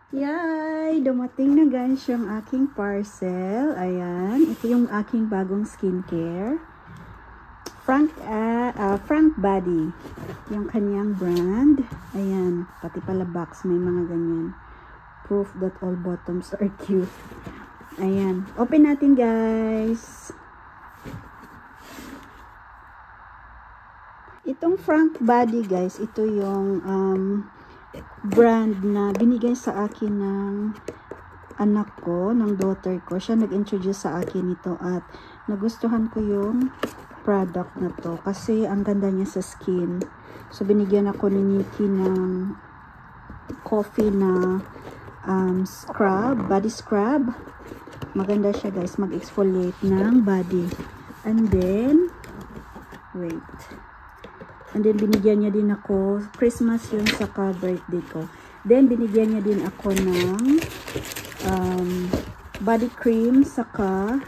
Yay! Dumating na guys yung aking parcel. Ayan. Ito yung aking bagong skincare. Frank Body. Yung kanyang brand. Ayan. Pati pala box. May mga ganyan. Proof that all bottoms are cute. Ayan. Open natin guys. Itong Frank Body guys. Ito yung brand na binigay sa akin ng anak ko, ng daughter ko. Siya nag-introduce sa akin ito at nagustuhan ko yung product na to kasi ang ganda niya sa skin. So binigyan ako ni Nikki ng coffee na scrub, body scrub. Maganda siya guys, mag-exfoliate ng body. And then wait. And then, binigyan niya din ako, Christmas yun, saka birthday ko. Then, binigyan niya din ako ng body cream, saka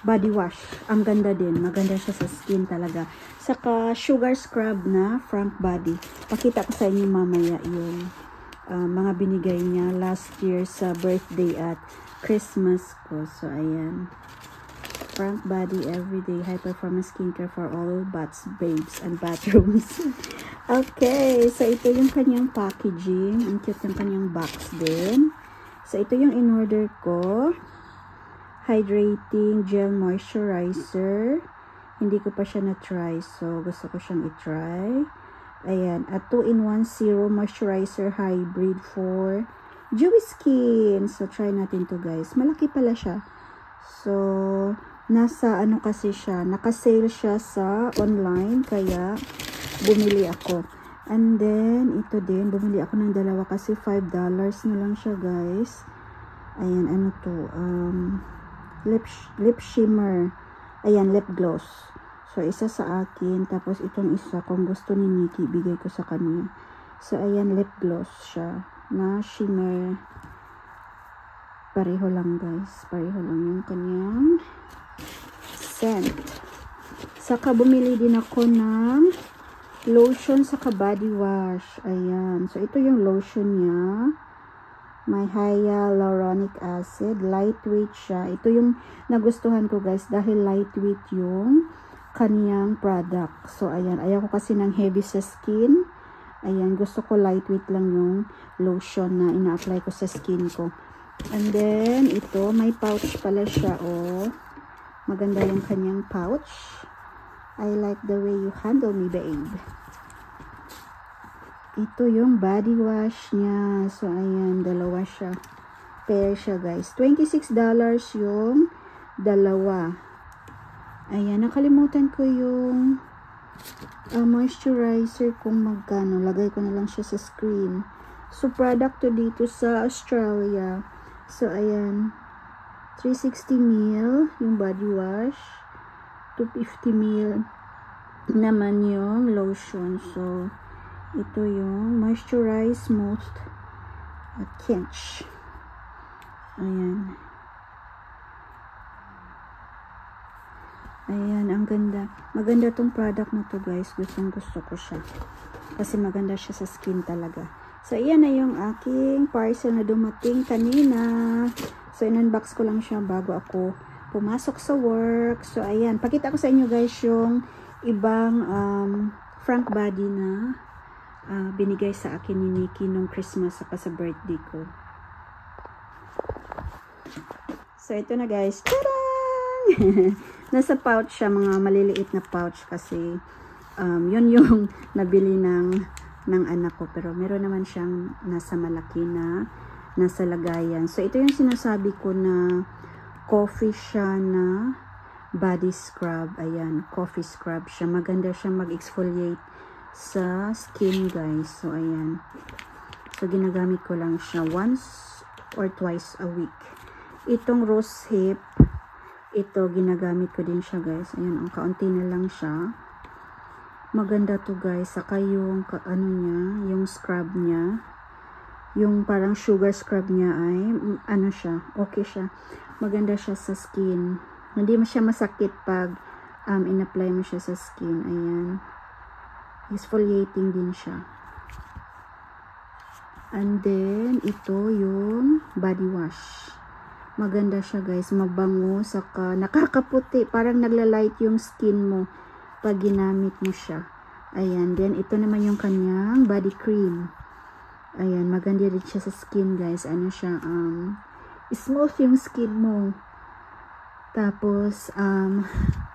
body wash. Ang ganda din. Maganda siya sa skin talaga. Saka, sugar scrub na Frank Body. Pakita ko sa inyo mamaya yung mga binigay niya last year sa birthday at Christmas ko. So, ayan. Frank Body Everyday High Performance Skincare for all bats, babes, and bathrooms. Okay, so ito yung kanyang packaging. Ang cute yung kanyang box din. So ito yung in-order ko. Hydrating Gel Moisturizer. Hindi ko pa siya na-try, so gusto ko siyang i-try. Ayan, at 2-in-1 Zero Moisturizer Hybrid for dewy skin. So try natin to guys. Malaki pala siya. So nasa ano kasi siya, naka-sale siya sa online, kaya bumili ako. And then, ito din, bumili ako ng dalawa kasi $5 na lang siya guys. Ayan, ano to, lip shimmer. Ayan, lip gloss. So, isa sa akin, tapos itong isa, kung gusto ni Nikki, bigay ko sa kanya. So, ayan, lip gloss siya, na shimmer. Pareho lang guys, pareho lang yung kanyang scent. Saka bumili din ako ng lotion saka body wash. Ayan. So ito yung lotion niya. May hyaluronic acid. Lightweight siya. Ito yung nagustuhan ko guys dahil lightweight yung kaniyang product. So ayan. Ayaw ko kasi ng heavy sa skin. Ayan. Gusto ko lightweight lang yung lotion na ina-apply ko sa skin ko. And then, ito, may pouch pala siya, oh. Maganda yung kanyang pouch. I like the way you handle me, babe. Ito yung body wash niya. So, ayan, dalawa siya. Pair siya, guys. $26 yung dalawa. Ayan, nakalimutan ko yung moisturizer kung magkano. Lagay ko na lang siya sa screen. So, product to dito sa Australia. So, ayan. 360 ml yung body wash. 250 ml naman yung lotion. So, ito yung moisturize, smooth, at quench. Ayan. Ayan, ang ganda. Maganda tong product na to guys. Gusto ko siya. Kasi maganda siya sa skin talaga. So, ayan na yung aking parcel na dumating kanina. So, in-unbox ko lang siya bago ako pumasok sa work. So, ayan. Pakita ko sa inyo guys yung ibang Frank Body na binigay sa akin ni Nikki nung Christmas saka sa birthday ko. So, ito na guys. Tadaan! Nasa pouch siya. Mga maliliit na pouch kasi yun yung nabili ng anak ko. Pero meron naman siyang nasa malaki na nasa lagayan. So, ito yung sinasabi ko na coffee siya na body scrub. Ayan, coffee scrub siya. Maganda siya mag-exfoliate sa skin, guys. So, ayan. So, ginagamit ko lang siya once or twice a week. Itong rose hip, ito, ginagamit ko din siya, guys. Ayan, ang kaunti na lang siya. Maganda to, guys. Saka yung, ano niya, yung scrub niya. Yung parang sugar scrub niya ay, ano siya, okay siya. Maganda siya sa skin. Hindi mo siya masakit pag in-apply mo siya sa skin. Ayan. Exfoliating din siya. And then, ito yung body wash. Maganda siya guys, mabango, saka nakakaputi, parang naglalight yung skin mo pag ginamit mo siya. Ayan, then ito naman yung kanyang body cream. Ayan, maganda rin siya sa skin guys. Ano siya, smooth yung skin mo. Tapos,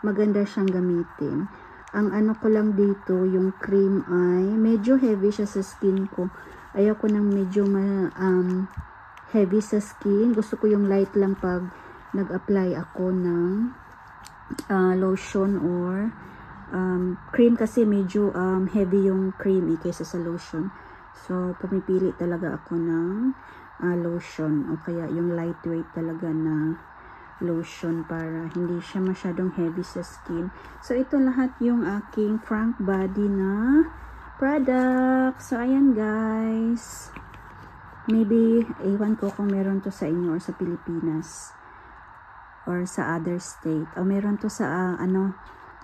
maganda siyang gamitin. Ang ano ko lang dito, yung cream ay medyo heavy siya sa skin ko. Ayaw ko nang medyo heavy sa skin. Gusto ko yung light lang pag nag-apply ako ng lotion or cream, kasi medyo heavy yung cream kaysa sa lotion. So, pumipili talaga ako ng lotion o kaya yung lightweight talaga na lotion para hindi siya masyadong heavy sa skin. So, ito lahat yung aking Frank Body na product. So, ayan guys. Maybe, ewan ko kung meron to sa inyo or sa Pilipinas or sa other state. O meron to sa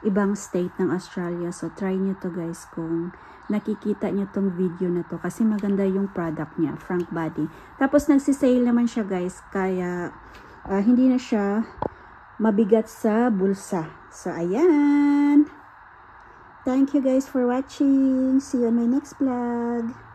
ibang state ng Australia. So, try nyo to guys kung nakikita nyo tong video na to. Kasi maganda yung product niya, Frank Body. Tapos, nagsisale naman siya guys. Kaya, hindi na siya mabigat sa bulsa. So, ayan. Thank you guys for watching. See you on my next vlog.